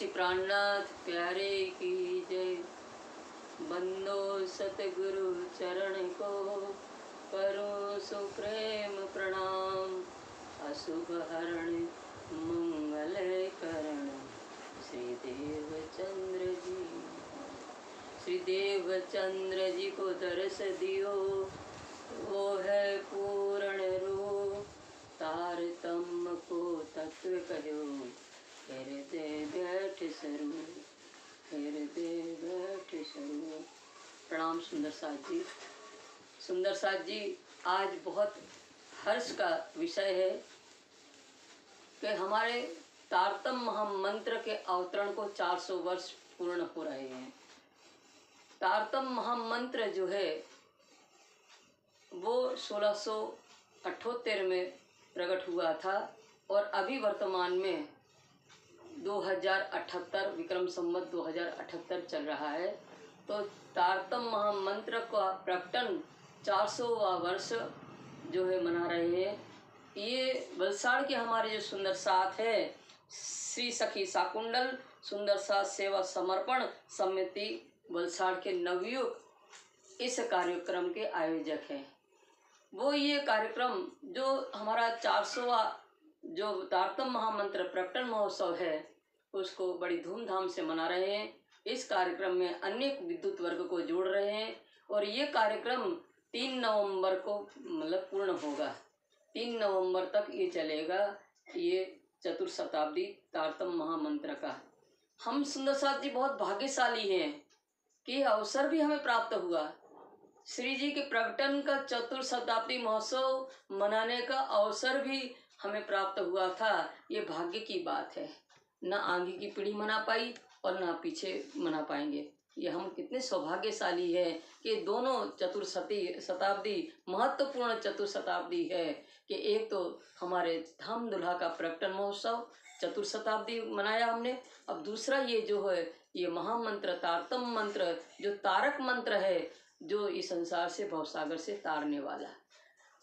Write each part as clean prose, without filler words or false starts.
श्री प्राणनाथ प्यारे की जय। बंदो सतगुरु चरण को, करो सुप्रेम प्रणाम। अशुभ हरण मंगल करण, श्री देवचंद्र जी। श्री देवचंद्र जी को दर्श दियो, वो है पूर्ण रूप। तारतम्य को तत्व कहो, हृदय बैठ स्वरूप, हृदय बैठ स्वरूप। प्रणाम सुंदर साथ जी। सुंदर साथ जी, आज बहुत हर्ष का विषय है कि हमारे तारतम्य महामंत्र के अवतरण को 400 वर्ष पूर्ण हो रहे हैं। तारतम्य महामंत्र जो है वो 1678 में प्रकट हुआ था और अभी वर्तमान में 2078 विक्रम संवत 2078 चल रहा है। तो तारतम्य महामंत्र का प्रकटन 400वां वर्ष जो है मना रहे हैं। ये वलसाड़ के हमारे जो सुंदर साथ है, श्री सखी साकुंडल सुंदर साथ सेवा समर्पण समिति वलसाड़ के नवयुग इस कार्यक्रम के आयोजक हैं। वो ये कार्यक्रम जो हमारा 400वां जो तारतम्य महामंत्र प्रकटन महोत्सव है उसको बड़ी धूमधाम से मना रहे हैं। इस कार्यक्रम में अनेक विद्युत वर्ग को जोड़ रहे हैं और ये कार्यक्रम 3 नवंबर को मतलब पूर्ण होगा। 3 नवंबर तक ये चलेगा, ये चतुर्शताब्दी तारतम्य महामंत्र का। हम सुंदर साथ जी बहुत भाग्यशाली हैं कि अवसर भी हमें प्राप्त हुआ। श्री जी के प्रकटन का चतुर्शताब्दी महोत्सव मनाने का अवसर भी हमें प्राप्त हुआ था। ये भाग्य की बात है, न आगे की पीढ़ी मना पाई और न पीछे मना पाएंगे। ये हम कितने सौभाग्यशाली है कि दोनों चतुर्शताब्दी महत्वपूर्ण चतुर्शताब्दी है कि एक तो हमारे धाम दुल्हा का प्रकटन महोत्सव चतुर्शताब्दी मनाया हमने, अब दूसरा ये जो है ये महामंत्र तारतम्य मंत्र जो तारक मंत्र है जो इस संसार से भवसागर से तारने वाला।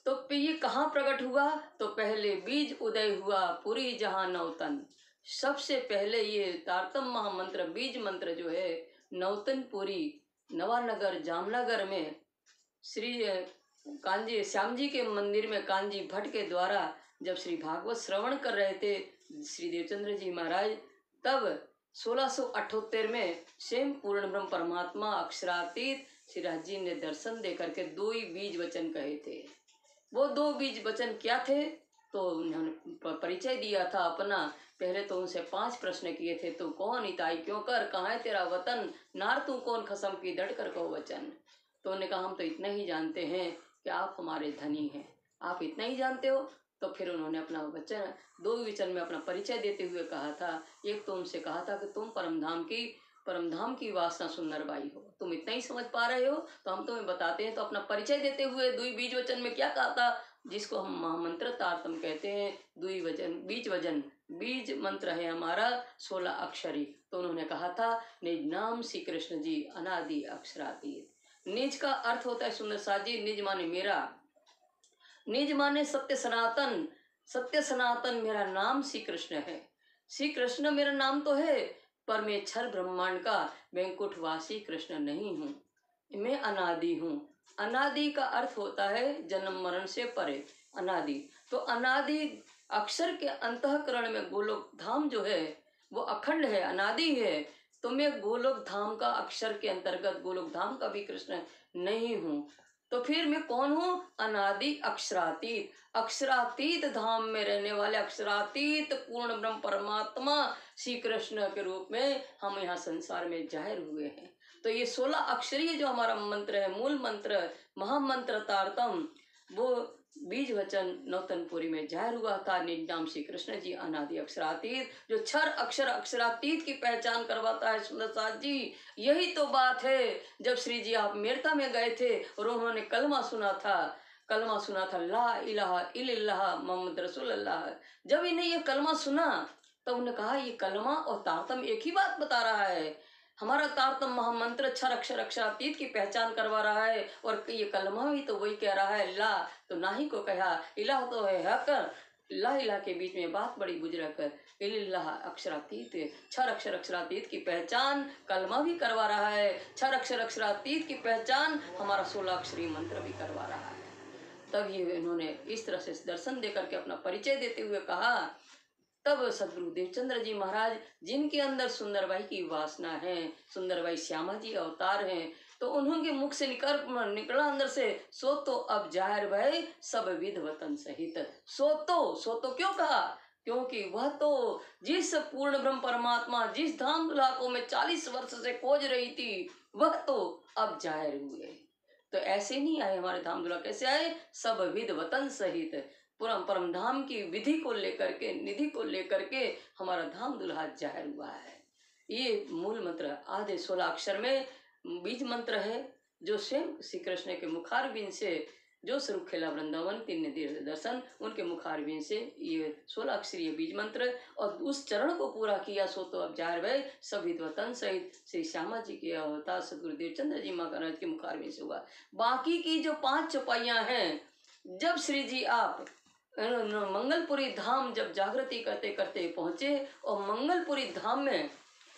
तो ये कहाँ प्रकट हुआ? तो पहले बीज उदय हुआ पूरी जहां नौतन। सबसे पहले ये तारतम्य महामंत्र बीज मंत्र जो है नौतनपुरी नवानगर जामनगर में श्री कांजी श्याम जी के मंदिर में कांजी भट्ट के द्वारा जब श्री भागवत श्रवण कर रहे थे श्री देवचंद्र जी महाराज, तब 1678 में स्वयं पूर्ण ब्रह्म परमात्मा अक्षरातीत श्री राज जी ने दर्शन दे करके 2 ही बीज वचन कहे थे। वो 2 बीज वचन क्या थे? तो उन्होंने परिचय दिया था अपना। पहले तो उनसे 5 प्रश्न किए थे, तू कौन इताई क्यों कर, कहाँ है तेरा वतन, नार तू कौन खसम की डट कर कहो वचन। तो उन्होंने कहा हम तो इतना ही जानते हैं कि आप हमारे धनी हैं, आप इतना ही जानते हो। तो फिर उन्होंने अपना वचन 2 वचन में अपना परिचय देते हुए कहा था। एक तो उनसे कहा था कि तुम परमधाम की वासना सुंदर बाई हो, तुम इतना ही समझ पा रहे हो तो हम तुम्हें बताते हैं। तो अपना परिचय देते हुए 2 बीज वचन में क्या कहा था, जिसको हम महामंत्र तारतम्य कहते हैं। 2 वचन बीज वचन, बीज मंत्र है हमारा 16 अक्षरी। तो उन्होंने कहा था निज नाम श्री कृष्ण जी अनादि अक्षरातीत। निज का अर्थ होता है सुंदर साथ जी, निज माने मेरा, निज माने सत्य सनातन। सत्य सनातन मेरा नाम श्री कृष्ण है। श्री कृष्ण मेरा नाम तो है, पर मैं क्षर ब्रह्मांड का वैकुंठवासी कृष्ण नहीं हूँ, मैं अनादि हूँ। अनादि का अर्थ होता है जन्म मरण से परे, अनादि। तो अनादि अक्षर के अंतःकरण में गोलोक धाम जो है वो अखंड है, अनादि है। तो मैं गोलोक धाम का अक्षर के अंतर्गत गोलोक धाम का भी कृष्ण नहीं हूँ। तो फिर मैं कौन हूँ? अनादि अक्षरातीत। अक्षरातीत धाम में रहने वाले अक्षरातीत पूर्ण ब्रह्म परमात्मा श्री कृष्ण के रूप में हम यहाँ संसार में जाहिर हुए हैं। तो ये 16 अक्षरीय जो हमारा मंत्र है, मूल मंत्र महामंत्र तारतम, वो बीज वचन नौतनपुरी में जाहिर हुआ था। निज नाम श्री कृष्ण जी अनादि अक्षरातीत, जो क्षर अक्षर अक्षरातीत की पहचान करवाता है सुंदर साथ जी। यही तो बात है जब श्री जी आप मेरता में गए थे और उन्होंने कलमा सुना था ला इलाहा इल्लल्लाह मोहम्मद रसूलुल्लाह। जब इन्हें ये कलमा सुना तो उन्होंने कहा ये कलमा और तारतम एक ही बात बता रहा है। हमारा तारतम महामंत्र क्षर अक्षर अक्षरातीत की पहचान करवा रहा है और ये कलमा भी तो वही कह रहा है। ला तो ना ही को कहा, इलाह तो है हक, ला इला के बीच में बात बड़ी बुजुर्ग इल्लाह अक्षरातीत, छर अक्षर अक्षरातीत की पहचान कलमा भी करवा रहा है, छर अक्षर अक्षरातीत की पहचान हमारा 16 अक्षरी मंत्र भी करवा रहा है। तब ये इन्होंने इस तरह से दर्शन देकर के अपना परिचय देते हुए कहा। तब सदगुरु देवचंद्र जी महाराज, जिनके अंदर सुंदरबाई की वासना है, सुंदरबाई श्यामा जी अवतार हैं, तो उन्होंने मुख से निकला अंदर से, सो तो अब जाहिर भय सब विध वतन सहित। सो तो क्यों कहा? क्योंकि वह तो जिस पूर्ण ब्रह्म परमात्मा जिस धाम दुल्हा को मैं 40 वर्ष से खोज रही थी, वह तो अब जाहिर हुए। तो ऐसे नहीं आए हमारे धाम दुल्हा, कैसे आए? सब विध वतन सहित, परम धाम की विधि को लेकर के, निधि को लेकर के हमारा धाम दुल्हा जाहिर हुआ है। ये मूल मंत्र आधे 16 अक्षर में बीज मंत्र है, जो स्वयं श्री कृष्ण के मुखारबिंद से, जो स्वरूप खेला वृंदावन 3 नदी दर्शन, उनके मुखारबिंद से ये 16 अक्षरीय बीज मंत्र, और उस चरण को पूरा किया। सो तो अब जाहिर भय सब विध वतन सहित श्री श्यामा जी के अवतार सदगुरु देवचंद्र जी महाराज के मुखारबिंद से हुआ। बाकी की जो 5 चौपाइयां हैं, जब श्री जी आप मंगलपुरी धाम जब जागृति करते करते पहुंचे, और मंगलपुरी धाम में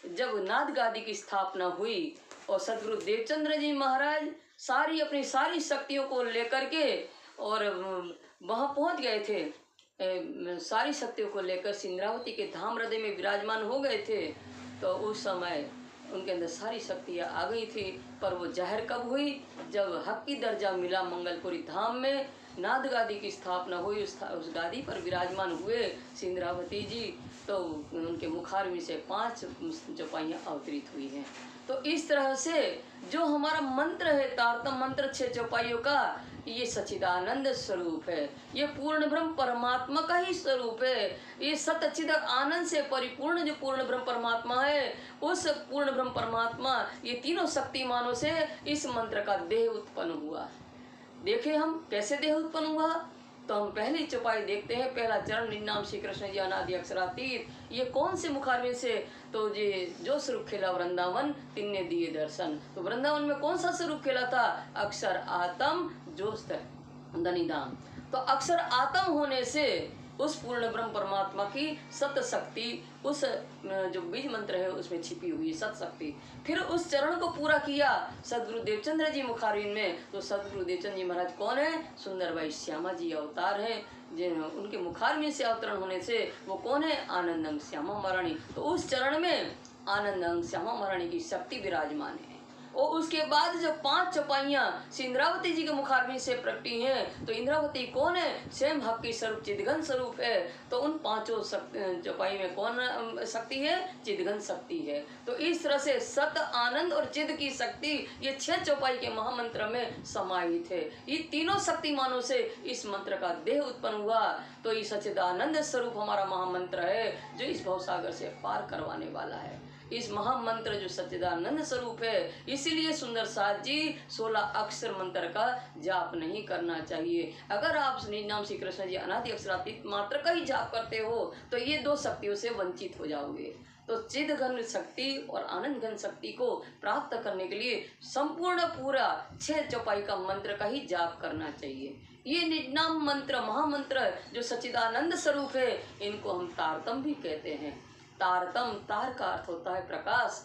जब नाद गादी की स्थापना हुई, और सदगुरु देवचंद्र जी महाराज अपनी सारी शक्तियों को लेकर के और वहाँ पहुँच गए थे, सारी शक्तियों को लेकर इंद्रावती के धाम हृदय में विराजमान हो गए थे। तो उस समय उनके अंदर सारी शक्तियाँ आ गई थी, पर वो जाहिर कब हुई? जब हक की दर्जा मिला मंगलपुरी धाम में, नाद गादी की स्थापना हुई, उस गादी पर विराजमान हुए इंद्रावती जी, तो उनके मुखारबिंद से 5 चौपाइयाँ अवतरित हुई हैं। तो इस तरह से जो हमारा मंत्र है, तारतम मंत्र 6 चौपाइयों का, ये सच्चिदानंद स्वरूप है, ये पूर्ण ब्रह्म परमात्मा का ही स्वरूप है। ये सच्चिद आनंद से परिपूर्ण जो पूर्ण ब्रह्म परमात्मा है, उस पूर्ण ब्रह्म परमात्मा, ये तीनों शक्तिमानों से इस मंत्र का देह उत्पन्न हुआ। देखे हम कैसे देह उत्पन्न हुआ, तो हम पहली चौपाई देखते हैं। पहला चरण निन्नाम श्री कृष्ण जी अनादि अक्षरातीत, ये कौन से मुखारबिंद से? तो ये जो स्वरूप खेला वृंदावन 3 ने दिए दर्शन। तो वृंदावन में कौन सा स्वरूप खेला था? अक्षर आत्म जोस्त धनिधाम। तो अक्षर आत्म होने से उस पूर्ण ब्रह्म परमात्मा की सत शक्ति, उस जो बीज मंत्र है उसमें छिपी हुई सत शक्ति। फिर उस चरण को पूरा किया सदगुरु देवचंद्र जी मुखारबिंद में। तो सदगुरु देवचंद्र जी महाराज कौन है? सुंदरबाई श्यामा जी अवतार है, जिन उनके मुखारबिंद से अवतरण होने से वो कौन है? आनंदंग श्यामा महारानी। तो उस चरण में आनंदंग श्यामा महारानी की शक्ति विराजमान है। और उसके बाद जब 5 चौपाइयाँ इंद्रावती जी के मुखारबिंद से प्रकटी हैं, तो इंद्रावती कौन है? स्वयं हक की स्वरूप चिदघन स्वरूप है। तो उन 5 चौपाई में कौन शक्ति है? चिदघन शक्ति है। तो इस तरह से सत, आनंद और चिद की शक्ति ये 6 चौपाई के महामंत्र में समाहित है। ये तीनों शक्तिमानों से इस मंत्र का देह उत्पन्न हुआ। तो ये सच्चिदानंद स्वरूप हमारा महामंत्र है, जो इस भवसागर से पार करवाने वाला है। इस महामंत्र जो सच्चिदानंद स्वरूप है, इसीलिए सुंदर साथ जी 16 अक्षर मंत्र का जाप नहीं करना चाहिए। अगर आप नाम श्री कृष्ण जी अनादि अक्षरातीत मात्र का ही जाप करते हो, तो ये 2 शक्तियों से वंचित हो जाओगे। तो चिद घन शक्ति और आनंद घन शक्ति को प्राप्त करने के लिए संपूर्ण पूरा 6 चौपाई का मंत्र का ही जाप करना चाहिए। ये निजनाम मंत्र, महामंत्र जो सच्चिदानंद स्वरूप है, इनको हम तारतम भी कहते हैं। तारतम, तार का अर्थ होता है प्रकाश,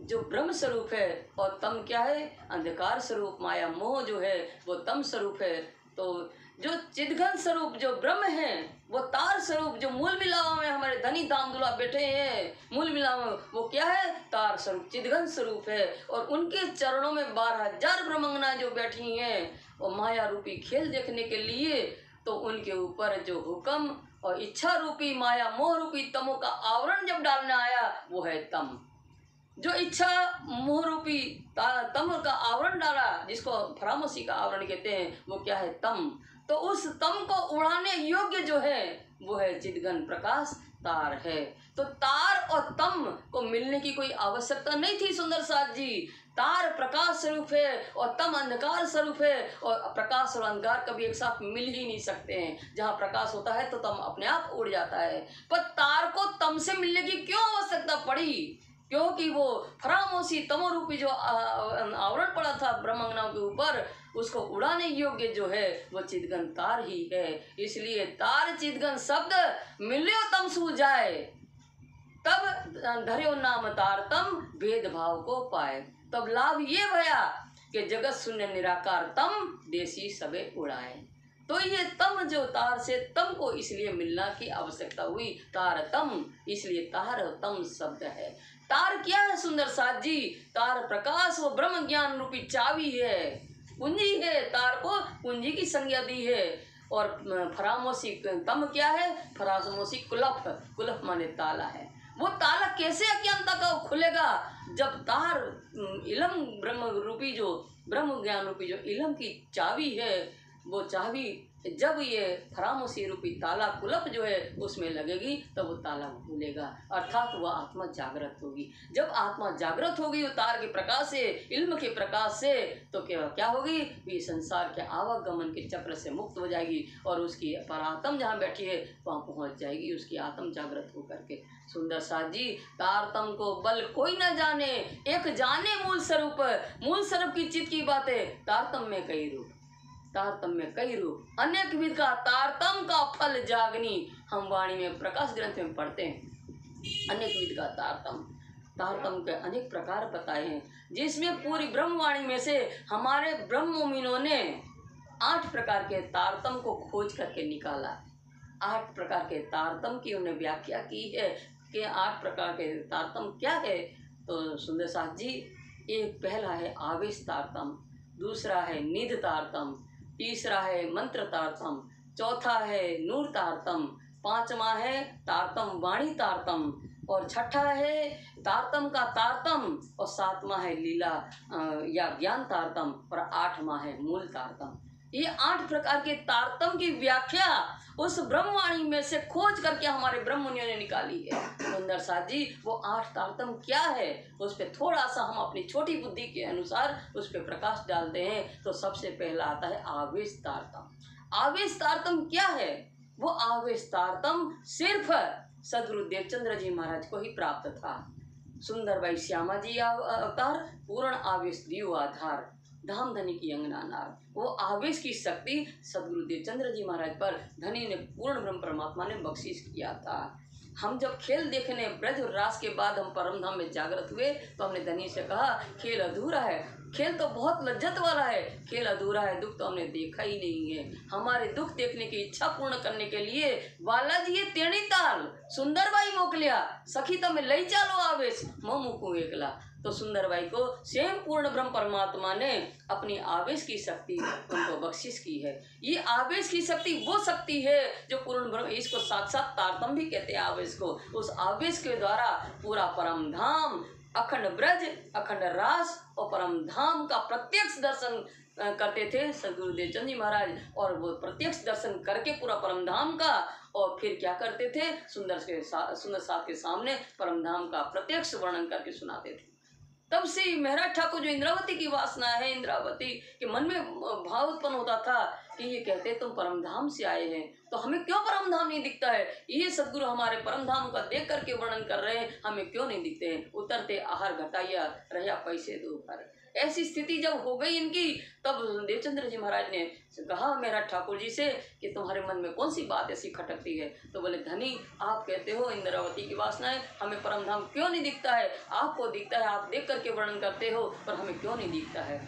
जो ब्रह्म स्वरूप है, और तम क्या है? अंधकार स्वरूप, माया मोह जो है वो तम स्वरूप है। तो जो चिदघन स्वरूप जो ब्रह्म है, वो तार स्वरूप जो मूल मिलावा में हमारे धनी धाम दुल्हा बैठे हैं, मूल मिलावा में वो क्या है? तार स्वरूप, चिदघन स्वरूप है। और उनके चरणों में 12,000 ब्रह्मंगना जो बैठी हैं, वो माया रूपी खेल देखने के लिए, तो उनके ऊपर जो हुक्म और इच्छा रूपी माया मोह रूपी तमों का आवरण जब डालना आया, वो है तम। जो इच्छा मोह रूपी तम का आवरण डाला, जिसको फरामोशी का आवरण कहते हैं, वो क्या है? तम। तो उस तम को उड़ाने योग्य जो है वो है चिदघन प्रकाश, तार है। तो तार और तम को मिलने की कोई आवश्यकता नहीं थी सुंदर साथ जी। तार प्रकाश स्वरूप है और तम अंधकार स्वरूप है, और प्रकाश और अंधकार कभी एक साथ मिल ही नहीं सकते हैं। जहाँ प्रकाश होता है तो तम अपने आप उड़ जाता है, पर तार को तम से मिलने की क्यों आवश्यकता पड़ी? क्योंकि वो फरामोशी तमोरूपी जो आवरण पड़ा था ब्रह्मांगनाओं के ऊपर, उसको उड़ाने योग्य जो है वो चिदघन तार ही है। इसलिए तार चिदघन शब्द मिल्यो तम सू जाए, तब धर्यो नाम तारतम भेदभाव को पाए। तब लाभ ये भया कि जगत शून्य निराकार तम देसी सबे उड़ाए। तो ये तम जो तार से तम को इसलिए मिलना की आवश्यकता हुई, तारतम, इसलिए तार और तम शब्द है। तार क्या है सुंदर साथ जी? तार प्रकाश वो ब्रह्म ज्ञान रूपी चाबी है, कुंजी है। तार को कुंजी की संज्ञा दी है। और फरामोशी तम क्या है? फरामोशी कुलफ, कुलफ माने ताला है। वो ताला कैसे अज्ञानता का खुलेगा? जब तार इलम ब्रह्म रूपी जो ब्रह्म ज्ञान रूपी जो इलम की चाबी है, वो चाबी जब ये फरामोशी रूपी ताला कुलप जो है उसमें लगेगी तब वो ताला खुलेगा, अर्थात वह आत्मा जागृत होगी। जब आत्मा जागृत होगी तार के प्रकाश से, इल्म के प्रकाश से, तो क्या होगी? ये संसार के आवागमन के चक्र से मुक्त हो जाएगी और उसकी परात्म जहाँ बैठी है वहाँ पहुँच जाएगी, उसकी आत्म जागृत होकर के। सुंदर साथ जी, तारतम को बल कोई न जाने, एक जाने मूल स्वरूप। मूल स्वरूप की चित्त की बातें, तारतम में कई रूप, तारतम में कई रूप, अनेक विध का तारतम का फल जागनी। हम वाणी में प्रकाश ग्रंथ में पढ़ते हैं अनेक विध का तारतम, तारतम के अनेक प्रकार बताए हैं, जिसमें पूरी ब्रह्मवाणी में से हमारे ब्रह्ममुनियों ने 8 प्रकार के तारतम को खोज करके निकाला। 8 प्रकार के तारतम की उन्हें व्याख्या की है कि 8 प्रकार के तारतम क्या है। तो सुंदर साथ जी, एक पहला है आवेश तारतम, दूसरा है निध तारतम, तीसरा है मंत्र तारतम, चौथा है नूर तारतम, 5वां है तारतम वाणी तारतम, और छठा है तारतम का तारतम, और 7वां है लीला या ज्ञान तारतम, और 8वां है मूल तारतम। ये 8 प्रकार के तारतम की व्याख्या उस ब्रह्मवाणी में से खोज करके हमारे ब्रह्ममुनियों ने निकाली है। सुंदर साथ जी, वो 8 तारतम क्या है उस पर थोड़ा सा हम अपनी छोटी बुद्धि के अनुसार उस पर प्रकाश डालते हैं। तो सबसे पहला आता है आवेश तारतम। आवेश तारतम क्या है? वो आवेश तारतम सिर्फ सदगुरु देवचंद्र जी महाराज को ही प्राप्त था। सुंदर भाई श्यामा जी अवतार, पूर्ण आवेश दियो आधार, धाम धनी की अंगना नार। वो आवेश की शक्ति सदगुरु देवचंद्र जी महाराज पर धनी ने, पूर्ण ब्रह्म परमात्मा ने बख्शिश किया था। हम जब खेल देखने ब्रज और रास के बाद हम परम धाम में जागृत हुए तो हमने धनी से कहा खेल अधूरा है, खेल तो बहुत लज्जत वाला है, खेल अधूरा है, दुख तो हमने देखा ही नहीं है। हमारे दुख देखने की इच्छा पूर्ण करने के लिए बालाजी ये तेणी ताल सुंदर बाई मोकलिया, सखी तमें लई चालो आवेश मैं मुकू एकला। तो सुंदर बाई को स्वयं पूर्ण ब्रह्म परमात्मा ने अपनी आवेश की शक्ति उनको बख्शिश की है। ये आवेश की शक्ति वो शक्ति है जो पूर्ण ब्रह्म, इसको साक्षात तारतम भी कहते हैं आवेश को। उस आवेश के द्वारा पूरा परम धाम, अखंड ब्रज, अखंड रास और परम धाम का प्रत्यक्ष दर्शन करते थे सदगुरु देवचंद जी महाराज। और वो प्रत्यक्ष दर्शन करके पूरा परम धाम का, और फिर क्या करते थे? सुंदर साथ के सामने परम धाम का प्रत्यक्ष वर्णन करके सुनाते थे। तब से महाराज ठाकुर जो इंद्रावती की वासना है, इंद्रावती के मन में भाव उत्पन्न होता था कि ये कहते तुम परम धाम से आए हैं तो हमें क्यों परम धाम नहीं दिखता है? ये सदगुरु हमारे परम धाम का देख करके वर्णन कर रहे हैं, हमें क्यों नहीं दिखते हैं? उतरते आहार घटाइया रहा पैसे दो पर। ऐसी स्थिति जब हो गई इनकी, तब देवचंद्र जी महाराज ने कहा महाराज ठाकुर जी से कि तुम्हारे मन में कौन सी बात ऐसी खटकती है? तो बोले धनी आप कहते हो इंद्रावती की वासना है, हमें परम धाम क्यों नहीं दिखता है? आपको दिखता है, आप देख करके वर्णन करते हो, पर हमें क्यों नहीं दिखता है?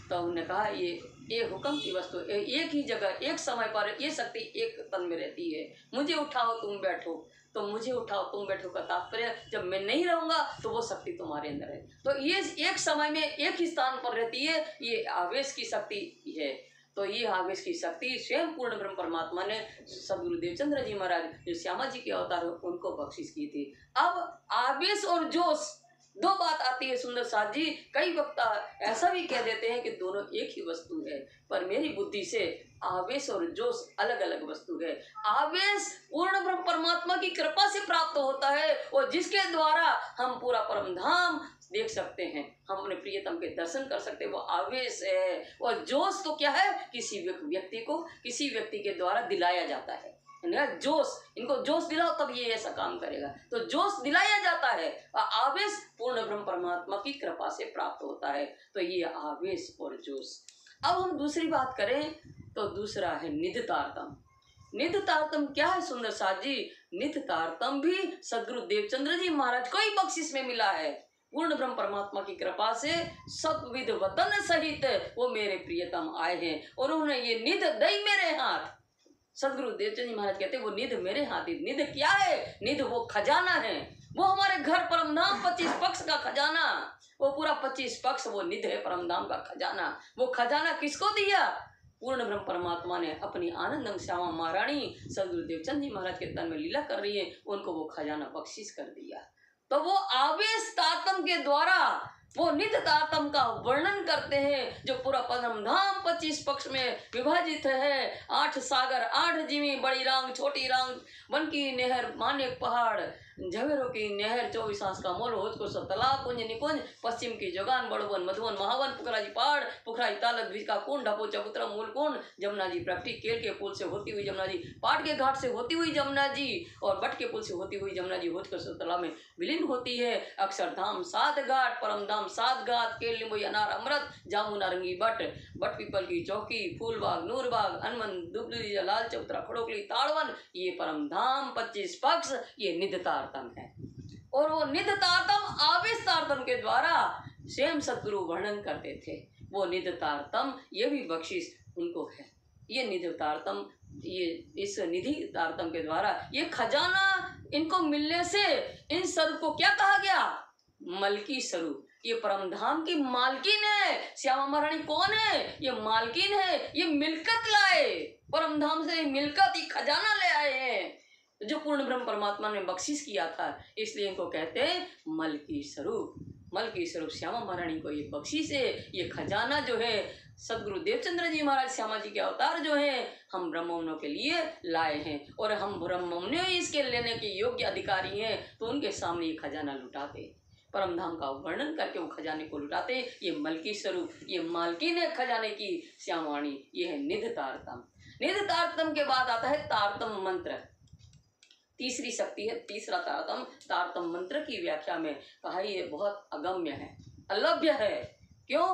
तो उन्होंने कहा ये हुक्म की वस्तु, एक ही जगह एक समय पर ये शक्ति एक तन में रहती है। मुझे उठाओ तुम बैठो, तो मुझे उठाओ तुम बैठो का तात्पर्य जब मैं नहीं रहूंगा तो वो शक्ति तुम्हारे अंदर है। तो ये एक समय में एक ही स्थान पर रहती है, ये आवेश की शक्ति है। तो ये आवेश की शक्ति स्वयं पूर्ण ब्रह्म परमात्मा ने सदगुरु देवचंद्र जी महाराज जो श्यामा जी के अवतार उनको बख्शिश की थी। अब आवेश और जोश दो बात आती है सुंदर साथ जी। कई वक्ता ऐसा भी कह देते हैं कि दोनों एक ही वस्तु है, पर मेरी बुद्धि से आवेश और जोश अलग अलग वस्तु है। आवेश पूर्ण ब्रह्म परमात्मा की कृपा से प्राप्त होता है और जिसके द्वारा हम पूरा परम धाम देख सकते हैं, हम अपने प्रियतम के दर्शन कर सकते हैं, वो आवेश है। और जोश तो क्या है? किसी व्यक्ति को किसी व्यक्ति के द्वारा दिलाया जाता है। जोश, इनको जोश दिलाओ तब ये ऐसा काम करेगा, तो जोश दिलाया जाता है। आवेश पूर्ण ब्रह्म परमात्मा की कृपा से प्राप्त होता है। तो ये आवेश और जोश। अब हम दूसरी बात करें तो दूसरा है निध तारतम। निध तारतम क्या है सुंदर साथ जी? निध तारतम भी सदगुरु देवचंद्र जी महाराज को ही बख्शिश में मिला है। पूर्ण ब्रह्म परमात्मा की कृपा से सब विध वतन सहित वो मेरे प्रियतम आए हैं और उन्होंने ये निध दई मेरे हाथ। सदगुरु देवचंद जी महाराज कहते वो निध मेरे हाथ। निध क्या है? निध वो खजाना है, वो हमारे घर परमधाम 25 पक्ष का खजाना, वो पूरा 25 पक्ष वो निध है परमधाम का खजाना। वो खजाना किसको दिया? पूर्ण ब्रह्म परमात्मा ने अपनी आनंदम श्यामा महारानी सदगुरु देवचंद जी महाराज के तन में लीला कर रही है, उनको वो खजाना बख्शिश कर दिया। तो वो आवेश तारतम के द्वारा वो निध तारतम का वर्णन करते हैं, जो पूरा परमधाम 25 पक्ष में विभाजित है। 8 सागर 8 जीवी, बड़ी रांग छोटी रांग, वन की नहर मानेक पहाड़, झवेरों की नहर 24 आंस का मोल, होज को सब तालाब कुंज निकुंज, पश्चिम की जोगान बड़वन मधुवन महावन, पुखराजी पहाड़ पुखराजी ताल द्विज का कुंड, ढपो चबूतरा मूल कुंड, जमुना जी प्रकटी केल के पुल से होती हुई जमुना जी, पाट के घाट से होती हुई जमुना जी और बट के पुल से होती हुई जमुना जी होज को सब तालाब में विलीन होती है। अक्षरधाम 7 घाट, परमधाम 7 घाट, केल नींबू अनार अमृत, जामू नारंगी बट, बट पीपल की चौकी, फूलबाग नूरबाग, अनमन दुबली लाल चबूतरा खड़ोकली ताड़वन, ये परमधाम 25 पक्ष ये निध तारतम है। और वो निध तारतम आवेश तारतम के द्वारा स्वयं सदगुरु वर्णन करते थे। वो निध तारतम ये भी बख्शिश उनको है। ये निध तारतम, ये इस निधि तारतम के द्वारा ये खजाना इनको मिलने से इन स्वरूप को क्या कहा गया? मलकी स्वरूप। ये परमधाम की मालकिन है। श्यामा महारानी कौन है? ये मालकिन है। ये मिल्कत लाए, परमधाम से मिल्कत ही खजाना ले आए हैं जो पूर्ण ब्रह्म परमात्मा ने बख्शिश किया था, इसलिए इनको कहते हैं मलकी स्वरूप। मलकी स्वरूप श्यामा महारानी को ये बख्शिश है। ये खजाना जो है सदगुरु देवचंद्र जी महाराज श्यामा जी के अवतार जो हैं हम ब्रह्मोन्नों के लिए लाए हैं और हम ब्रह्मोन्नों इसके लेने के योग्य अधिकारी हैं, तो उनके सामने ये खजाना लुटाते, परमधाम का वर्णन करके वो खजाने को लुटाते। ये मलकी स्वरूप, ये मालकिन है खजाने की श्यामा वाणी, ये है निध तारतम। निध तारतम के बाद आता है तारतम मंत्र। तीसरी शक्ति है, तीसरा तारतम। तारतम मंत्र की व्याख्या में कहा ये बहुत अगम्य है, अलभ्य है। क्यों?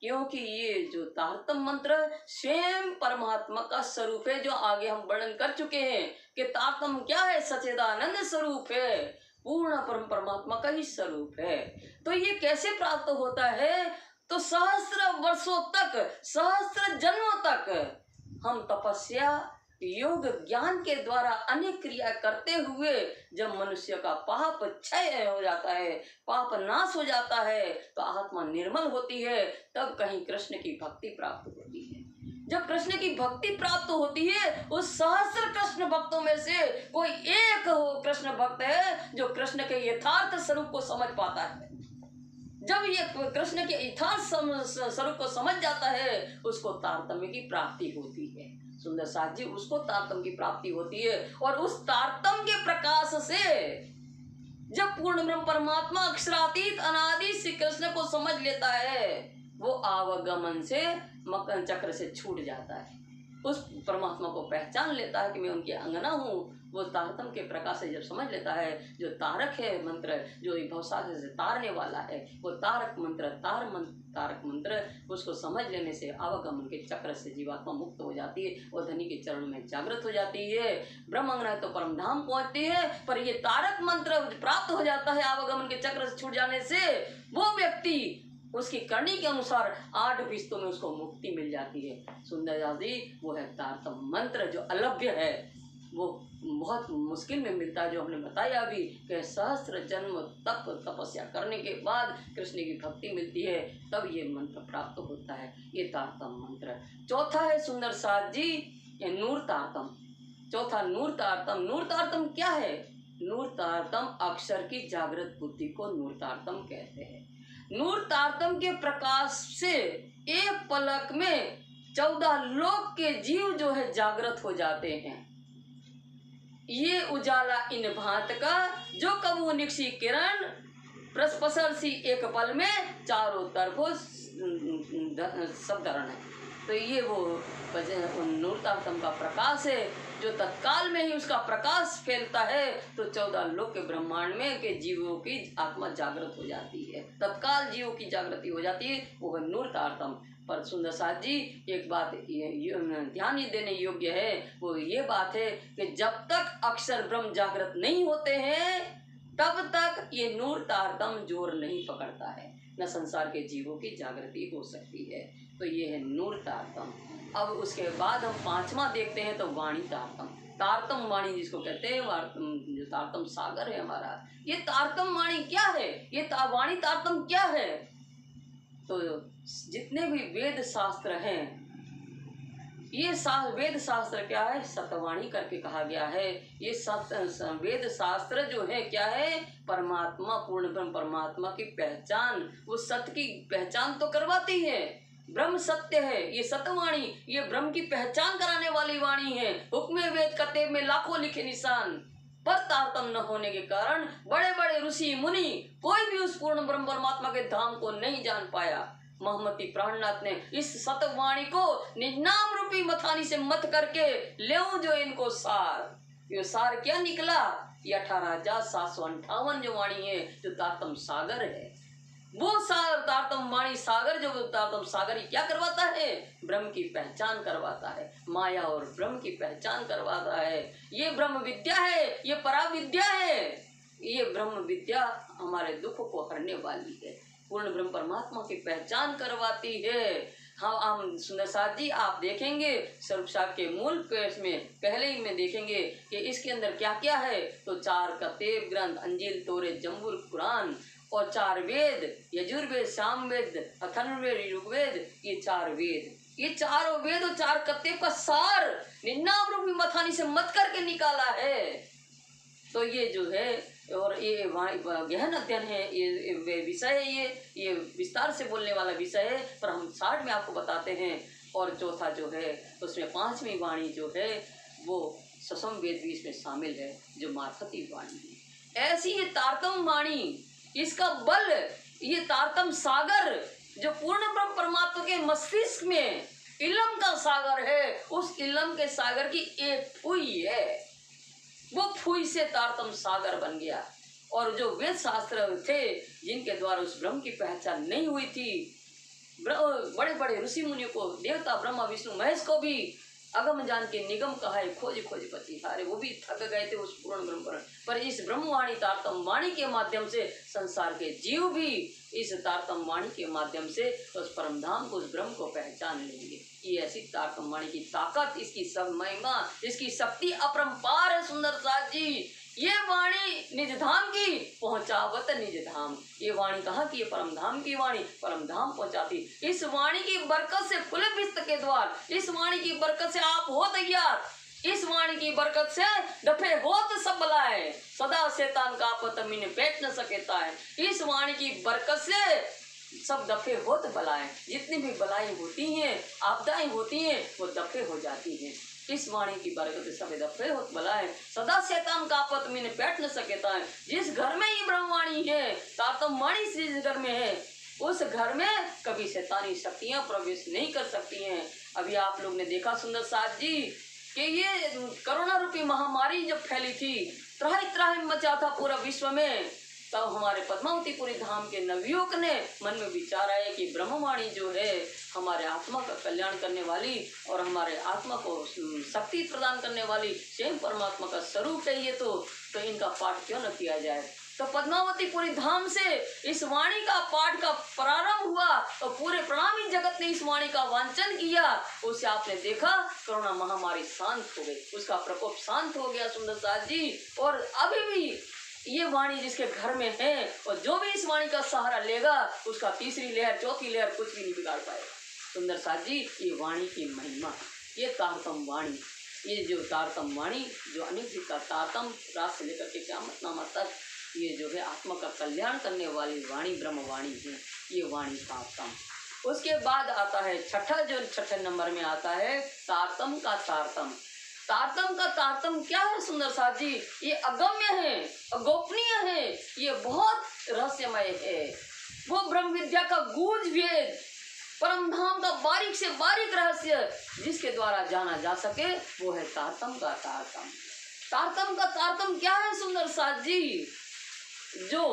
क्योंकि ये जो तारतम मंत्र स्वयं परमात्मा का स्वरूप है, जो आगे हम वर्णन कर चुके हैं कि तारतम क्या है? सच्चिदानंद स्वरूप है, पूर्ण परमात्मा का ही स्वरूप है। तो ये कैसे प्राप्त होता है? तो सहस्र वर्षों तक, सहस्र जन्मों तक हम तपस्या योग ज्ञान के द्वारा अनेक क्रिया करते हुए जब मनुष्य का पाप क्षय हो जाता है, पाप नाश हो जाता है, तो आत्मा निर्मल होती है, तब कहीं कृष्ण की भक्ति प्राप्त होती है। जब कृष्ण की भक्ति प्राप्त होती है, उस सहस्र कृष्ण भक्तों में से कोई एक कृष्ण भक्त है जो कृष्ण के यथार्थ स्वरूप को समझ पाता है। जब ये कृष्ण के यथार्थ स्वरूप को समझ जाता है, उसको तारतम्य की प्राप्ति होती है। सुंदर साथ जी, उसको तारतम्य की प्राप्ति होती है और उस तारतम्य के प्रकाश से जब पूर्ण ब्रह्म परमात्मा अक्षरातीत अनादि श्री कृष्ण को समझ लेता है, वो आवागमन से मकन चक्र से छूट जाता है, उस परमात्मा को पहचान लेता है कि मैं उनके अंगना हूँ। वो तारतम के प्रकाश से जब समझ लेता है, जो तारक है मंत्र, जो भवसागर से तारने वाला है, वो तारक मंत्र, तारक मंत्र, उसको समझ लेने से आवागमन के चक्र से जीवात्मा मुक्त हो जाती है और धनी के चरण में जागृत हो जाती है। ब्रह्म अंगना तो परमधाम पहुंचती है, पर ये तारक मंत्र प्राप्त हो जाता है आवागमन के चक्र से छूट जाने से। वो व्यक्ति उसकी करनी के अनुसार 8 विस्तों में उसको मुक्ति मिल जाती है। सुंदर दादी, वो है तारतम मंत्र जो अलभ्य है, वो बहुत मुश्किल में मिलता है, जो हमने बताया अभी कि सहस्त्र जन्म तप तपस्या करने के बाद कृष्ण की भक्ति मिलती है, तब ये मंत्र प्राप्त होता है। ये तारतम मंत्र। चौथा है सुंदर साथ जी, ये नूर तारतम। चौथा नूर तारतम। नूर तारतम क्या है? नूर तारतम अक्षर की जागृत बुद्धि को नूर तारतम कहते हैं। नूर तारतम के प्रकाश से एक पलक में 14 लोक के जीव जो है जागृत हो जाते हैं। ये उजाला इन भांत का जो कबू निक्षी किरण प्रस्पसल सी एक पल में चारों तरफों सब धरण है। तो ये वो नूर तारतम का प्रकाश है जो तत्काल में ही उसका प्रकाश फैलता है, तो 14 लोक के ब्रह्मांड में के जीवों की आत्मा जागृत हो जाती है, तत्काल जीवों की जागृति हो जाती है। वो है नूर तारतम। पर सुंदर साथ जी एक बात ध्यान ही देने योग्य है, वो ये बात है कि जब तक अक्षर ब्रह्म जागृत नहीं होते हैं तब तक ये नूर तारतम जोर नहीं पकड़ता है, न संसार के जीवों की जागृति हो सकती है। तो ये है नूर तारतम। अब उसके बाद हम 5वां देखते हैं तो वाणी तारतम। तारतम वाणी जिसको कहते हैं, जो तारतम सागर है हमारा, ये तारतम वाणी क्या है, ये वाणी तारतम क्या है? तो जितने भी वेद शास्त्र हैं, ये वेद शास्त्र क्या है, सतवाणी करके कहा गया है। ये वेद शास्त्र जो है क्या है, परमात्मा, पूर्ण ब्रह्म परमात्मा की पहचान, वो सत्य की पहचान तो करवाती है। ब्रह्म सत्य है, ये सतवाणी, ये ब्रह्म की पहचान कराने वाली वाणी है। हुक्मे वेद कतेब में लाखों लिखे निशान, पर तारतम न होने के कारण बड़े बड़े ऋषि मुनि कोई भी उस पूर्ण ब्रह्म परमात्मा के धाम को नहीं जान पाया। महमती प्राणनाथ ने इस सतवाणी को निजनाम रूपी मथानी से मत करके ले जो इनको सार, ये सार क्या निकला, ये 18,758 जो वाणी है, जो तारतम सागर है, वो सागर तारतम वाणी सागर, जो तारतम सागर ही क्या करवाता है, ब्रह्म की पहचान करवाता है, माया और ब्रह्म की पहचान करवाता है। ये ब्रह्म विद्या है, ये पराविद्या है, ये ब्रह्म विद्या हमारे दुख को हरने वाली है, पूर्ण ब्रह्म परमात्मा की पहचान करवाती है। हाँ, हम सुंदर साथ जी आप देखेंगे स्वरूप साहब के मूल पेज में पहले ही में देखेंगे कि इसके अंदर क्या क्या है। तो 4 कतेब ग्रंथ, अंजील, तोरे, जम्बूर, कुरान और 4 वेद, यजुर्वेद, सामवेद, अथर्ववेद, ऋग्वेद, ये 4 वेद, ये चारों वेद और 4 कतेब का सार निन्नाम रूपी मथानी से मत करके निकाला है। तो ये जो है, और ये गहन अध्ययन है, ये विषय है, ये विस्तार से बोलने वाला विषय है, पर हम शार्ट में आपको बताते हैं। और चौथा जो है उसमें 5वीं वाणी जो है वो ससम वेद भी इसमें शामिल है, जो मार्फती वाणी है। ऐसी ये तारतम वाणी, इसका बल, ये तारतम सागर जो पूर्ण ब्रह्म परमात्मा के मस्तिष्क में इलम का सागर है, उस इलम के सागर की एक फुई है, वो फुई से तारतम सागर बन गया। और जो वेद शास्त्र थे जिनके द्वारा उस ब्रह्म की पहचान नहीं हुई थी, बड़े बड़े ऋषि मुनियों को, देवता ब्रह्मा विष्णु महेश को भी अगम जान के निगम कहा है, खोज खोज पति हारे, वो भी थक गए थे उस पूर्ण ब्रह्म पर इस ब्रह्मवाणी तारतम वाणी के माध्यम से संसार के जीव भी इस तारतम वाणी के माध्यम से उस परम धाम को, उस ब्रह्म को पहचान लेंगे। ये ऐसी तारतम वाणी की ताकत, इसकी सब महिमा, इसकी शक्ति अपरंपार है। सुंदर साथ जी, ये वाणी निज धाम की पहुंचावत निज धाम, ये वाणी कहाँ की, ये परम धाम की वाणी परम धाम पहुंचाती। इस वाणी की बरकत से खुले विस्त के द्वार, इस वाणी की बरकत से आप हो तैयार, इस वाणी की बरकत से डफे होत सब बलाए, सदा शैतान का आपत मिन बैठ न सकेता है। इस वाणी की बरकत से सब दफे होत बलाएं, जितनी भी बलाएं होती हैं, आपदाएं होती हैं, वो दफे हो जाती हैं। इस वाणी की बरकत से सब दफे होत बलाएं, सदा शैतान का आपत में बैठ न सकेता है। जिस घर में ये ब्रह्मवाणी है, तारतम वाणी जिस घर में है, उस घर में कभी शैतानी शक्तियां प्रवेश नहीं कर सकती हैं। अभी आप लोग ने देखा सुंदर साथ जी कि ये कोरोना रूपी महामारी जब फैली थी, त्राहि त्राहि मचा था पूरा विश्व में, तब हमारे पद्मावतीपुरी धाम के नवयुवक ने मन में विचार आया कि ब्रह्मवाणी जो है हमारे आत्मा का कल्याण करने वाली और हमारे आत्मा को शक्ति प्रदान करने वाली स्वयं परमात्मा का स्वरूप है ये, तो इनका पाठ क्यों न किया जाए। तो पद्मावतीपुरी धाम से इस वाणी का पाठ का प्रारंभ हुआ और पूरे प्रणामी जगत ने इस वाणी का वांचन किया। उसे आपने देखा कोरोना महामारी शांत हो गई, उसका प्रकोप शांत हो गया सुंदर साथ जी। और अभी भी ये वाणी जिसके घर में है और जो भी इस वाणी का सहारा लेगा, उसका तीसरी लहर चौथी लहर कुछ भी नहीं बिगाड़ पाएगा। सुंदर साथ जी, ये वाणी की महिमा, ये तारतम वाणी, ये जो तारतम वाणी जो अनेक जी का तारतम रात से लेकर के क़यामत नामा तक ये जो है आत्मा का कल्याण करने वाली वाणी ब्रह्म वाणी है, ये वाणी तारतम। उसके बाद आता है छठे नंबर में आता है तारतम का तारतम। तारतम का तारतम क्या है सुंदर साथ जी? ये अगम्य है, अगोपनीय है, ये बहुत रहस्यमय है। वो ब्रह्म विद्या का गूढ़ भेद परम धाम का बारीक से बारीक रहस्य जिसके द्वारा जाना जा सके वो है तारतम का तारतम। तारतम का तारतम क्या है सुंदर साथ जी? जो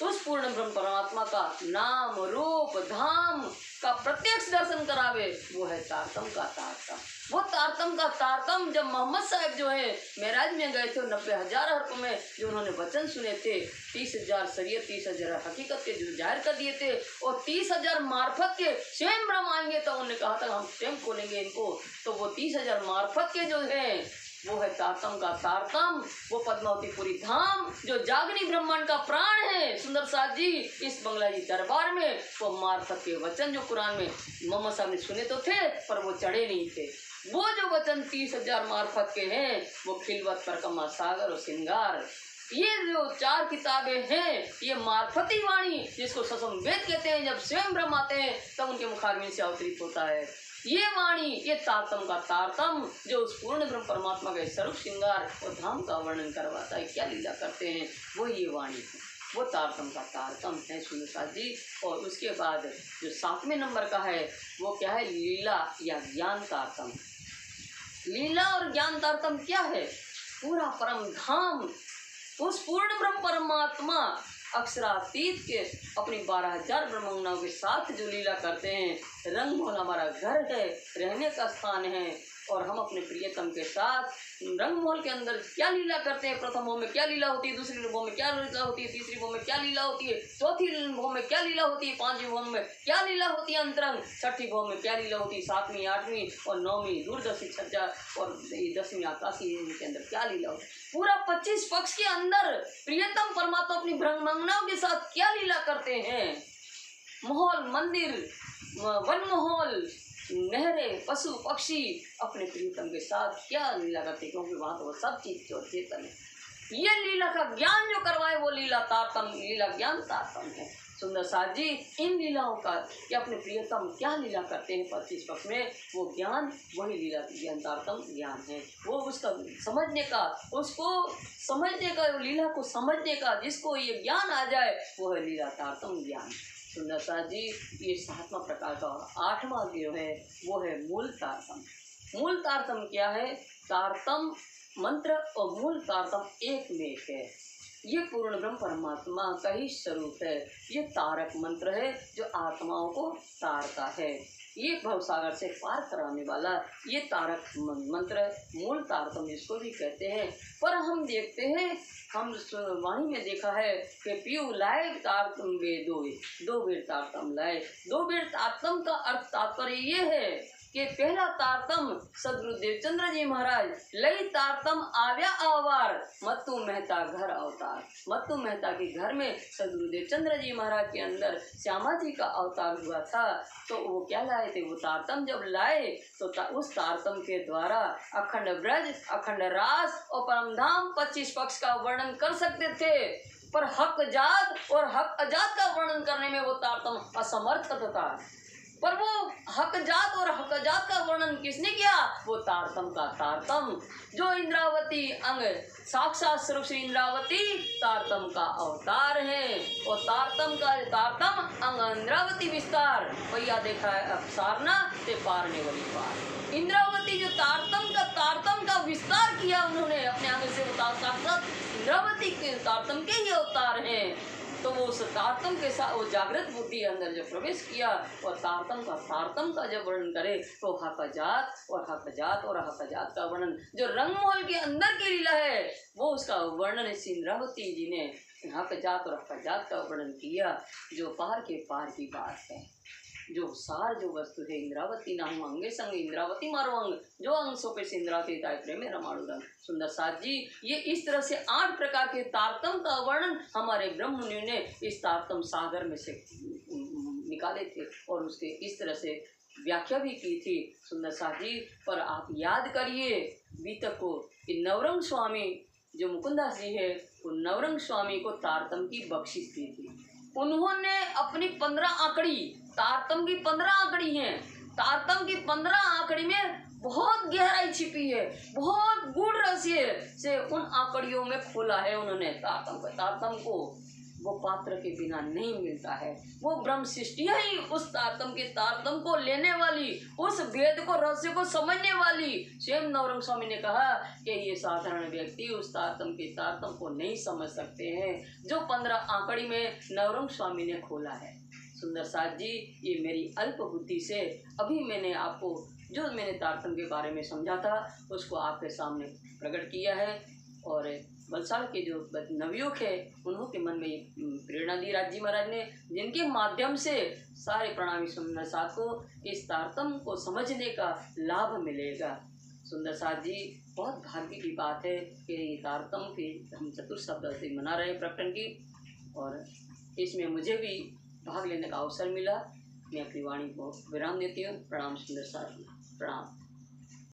उस पूर्ण ब्रह्म परमात्मा का नाम रूप धाम का प्रत्यक्ष दर्शन करावे वो है तारतम का तारतम। वो तारतम का तारतम जब मोहम्मद साहब जो है मेराज में गए थे 90,000 हर्फ में जो उन्होंने वचन सुने थे, 30,000 शरीयत 30,000 हकीकत के जो जाहिर कर दिए थे और 30,000 मार्फत के स्वयं ब्रह्म आएंगे तो उन्होंने कहा था हम स्वयं खोलेंगे इनको, तो वो 30,000 मार्फत के जो है वो है तारतम का तारतम। वो पद्मावतीपुरी धाम जो जागनी ब्रह्मांड का प्राण है सुंदर साथ जी, इस बंगला जी दरबार में वो मार्फत के वचन जो कुरान में मोहम्मद साहब ने सुने तो थे पर वो चढ़े नहीं थे। वो जो वचन 30,000 मार्फत के हैं वो खिलवत परकमा सागर और सिंगार, ये जो 4 किताबें हैं ये मार्फती वाणी जिसको ससम वेद कहते हैं। जब स्वयं ब्रह्म आते हैं तब उनके मुखारविंद से अवतरित होता है ये वाणी, ये तारतम का तारतम जो उस पूर्ण ब्रह्म परमात्मा के स्वरूप श्रृंगार और धाम का वर्णन करवाता है, क्या लीला करते हैं वो ये वाणी है, वो तारतम का तारतम है सुंदर साथ जी। और उसके बाद जो 7वें नंबर का है वो क्या है? लीला या ज्ञान तारतम। लीला और ज्ञान तारतम क्या है? पूरा परम धाम उस पूर्ण ब्रह्म परमात्मा अक्षरातीत के अपनी 12,000 ब्रह्मंगनाओं के साथ जो लीला करते हैं। रंग महल हमारा घर है, रहने का स्थान है और हम अपने प्रियतम के साथ रंग महल के अंदर क्या लीला करते हैं। प्रथम भोग में क्या लीला होती है, दूसरी भोग में क्या लीला होती है, तीसरी भोग में क्या लीला होती है, चौथी भोग में क्या लीला होती है, 5वीं भोग में क्या लीला होती है अंतरंग, 6ठी भोग में क्या लीला होती है, 7वीं 8वीं और 9वीं दूरदर्शी छज्जा और 10वीं आकाशी के अंदर क्या लीला होती है। पूरा 25 पक्ष के अंदर प्रियतम परमात्मा अपनी ब्रह्मंगनाओं के साथ क्या लीला करते हैं। माहौल, मंदिर, वन माहौल, नहरें, पशु पक्षी अपने प्रियतम के साथ क्या लीला करते, क्योंकि वहाँ तो वो सब चीज जो चेतन है। ये लीला का ज्ञान जो करवाए वो लीला तारतम, लीला ज्ञान तारतम है सुंदर साथ जी। इन लीलाओं का कि अपने प्रियतम क्या लीला करते हैं 25 पक्ष में, वो ज्ञान वही लीला ज्ञान तारतम ज्ञान है। वो उसका समझने का, उसको समझने का, लीला को समझने का जिसको ये ज्ञान आ जाए वो है लीला तारतम ज्ञान सुंदर साथ जी। ये 7वां प्रकार का। 8वां जो है वो है मूल तारतम। मूल तारतम क्या है? तारतम मंत्र और मूल तारतम एक में एक है। ये पूर्ण ब्रह्म परमात्मा का ही स्वरूप है। ये तारक मंत्र है जो आत्माओं को तारता है। ये भवसागर से पार कराने वाला ये तारक मंत्र मूल तारतम जिसको भी कहते हैं। पर हम देखते हैं, हम वाणी में देखा है कि पीयू लाए तारतम वे दो बेर तारतम लाए। 2 बेर तारतम का अर्थ तात्पर्य ये है कि पहला तारतम सदगुरु देवचंद्र जी महाराज लई तारतम आव्या आवार मत्तू मेहता घर अवतार। मत्तू मेहता के घर में सदगुरु देवचंद्र जी महाराज के अंदर श्यामा जी का अवतार हुआ था। तो वो क्या लाए थे? वो तारतम जब लाए तो उस तारतम के द्वारा अखंड ब्रज, अखंड रास और परमधाम 25 पक्ष का वर्णन कर सकते थे। पर हक जात और हक अजात का वर्णन करने में वो तारतम असमर्थ था। पर वो हक जात और हक जात का वर्णन किसने किया? वो तारतम का तारतम जो इंद्रावती अंग साक्षात स्वरूप श्री इंद्रावती तारतम का अवतार है। और तारतम का तारतम अंग इंद्रावती विस्तार भैया देखा है अपसारना ते पारने वाली पार। इंद्रावती जो तारतम का विस्तार किया उन्होंने अपने आगे से, साक्षात इंद्रावती के तारतम के ही अवतार हैं। तो वो उस तारतम के साथ वो जागृत बुद्धि अंदर जब प्रवेश किया और तारतम का जब वर्णन करे तो हक जात का वर्णन जो रंगमहल के अंदर की लीला है वो उसका वर्णन इंद्रावती जी ने हक जात और हक जात का वर्णन किया। जो पार के पार की बात है, जो सार जो वस्तु है इंद्रावती नाम अंगे संग इंद्रावती मारो अंग जो अंग सो पे इंद्रावती ताय प्रेम रमाणुरंग। सुंदर साथ जी ये इस तरह से 8 प्रकार के तारतम का वर्णन हमारे ब्रह्म मुनि ने इस तारतम सागर में से निकाले थे और उसके इस तरह से व्याख्या भी की थी सुंदर साथ जी। पर आप याद करिए बीतक को कि नवरंग स्वामी जो मुकुंदास जी है वो नवरंग स्वामी को तारतम की बख्शिश दी थी। उन्होंने अपनी 15 आंकड़ी, तारतम की 15 आंकड़ी हैं, तारतम की 15 आंकड़ी में बहुत गहराई छिपी है, बहुत गूढ़ रहस्य से उन आंकड़ियों में खोला है उन्होंने तारतम को वो पात्र के बिना नहीं मिलता है। वो ब्रह्म सृष्टि ही उस तारतम के तारतम को लेने वाली, उस वेद को रहस्य को समझने वाली। स्वयं नवरंग स्वामी ने कहा कि ये साधारण व्यक्ति उस तारतम के तारतम को नहीं समझ सकते हैं जो 15 आंकड़ी में नवरंग स्वामी ने खोला है। सुंदर साथ जी, ये मेरी अल्प बुद्धि से अभी मैंने आपको जो मैंने तारतम के बारे में समझा था उसको आपके सामने प्रकट किया है। और वलसाड़ के जो नवयुवक है उन्हों के मन में प्रेरणा दी राज जी महाराज ने, जिनके माध्यम से सारे प्रणामी सुंदर साथ को इस तारतम को समझने का लाभ मिलेगा। सुंदर साथ जी, बहुत भाग्य की बात है कि ये तारतम की हम चतुर्शब्द मना रहे प्रकटन की, और इसमें मुझे भी भाग लेने का अवसर मिला। मैं अपनी वाणी को विराम देती हूँ। प्रणाम सुंदर साथ जी, प्रणाम।